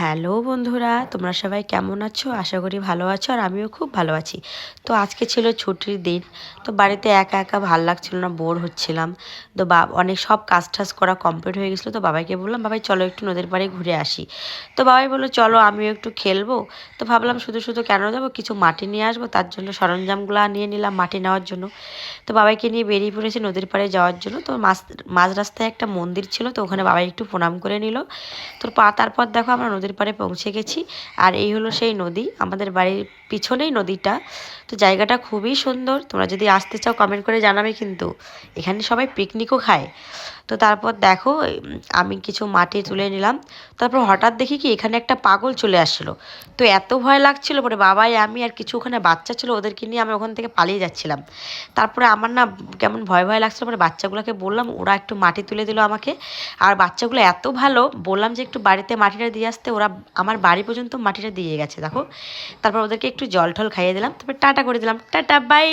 Hello বন্ধুরা, তোমরা সবাই কেমন আছো? আশা করি ভালো আছো, আর আমিও খুব ভালো আছি। তো আজকে ছিল ছুটির দিন। তো বাড়িতে একা একা ভাল লাগছিল না, বোর হচ্ছিলাম। তো অনেক সব কাজ টাজ করা কমপ্লিট হয়ে গেছিলো। তো বাবাইকে বললাম, বাবাই চলো একটু নদীর পাড়ে ঘুরে আসি। তো বাবাই বললো চলো, আমিও একটু খেলবো। তো ভাবলাম শুধু শুধু কেন যাবো, কিছু মাটি নিয়ে আসবো, তার জন্য সরঞ্জামগুলো নিয়ে নিলাম মাটি নেওয়ার জন্য। তো বাবাইকে নিয়ে বেরিয়ে পড়েছি নদীর পাড়ে যাওয়ার জন্য। তো মাঝ রাস্তায় একটা মন্দির ছিল, তো ওখানে বাবাই একটু প্রণাম করে নিল। তারপর দেখো আমরা নদীর পাড়ে পৌঁছে গেছি। আর এই হলো সেই নদী, আমাদের বাড়ির পিছনেই নদীটা। তো জায়গাটা খুবই সুন্দর, তোমরা যদি আসতে চাও কমেন্ট করে জানাবে কিন্তু। এখানে সবাই পিকনিকও খায়। তো তারপর দেখো আমি কিছু মাটি তুলে নিলাম। তারপর হঠাৎ দেখি কি এখানে একটা পাগল চলে আসছিলো। তো এত ভয় লাগছিল, পরে বাবাই আমি আর কিছু ওখানে বাচ্চা ছিল, ওদেরকে নিয়ে আমি ওখান থেকে পালিয়ে যাচ্ছিলাম। তারপরে আমার না কেমন ভয় ভয় লাগছিল, পরে বাচ্চাগুলোকে বললাম, ওরা একটু মাটি তুলে দিল আমাকে। আর বাচ্চাগুলো এত ভালো, বললাম যে একটু বাড়িতে মাটিটা দিয়ে আসতে, ওরা আমার বাড়ি পর্যন্ত মাটিটা দিয়ে গেছে দেখো। তারপর ওদেরকে একটু জল টল খাইয়ে দিলাম, তারপর টাটা করে দিলাম, টাটা বাই।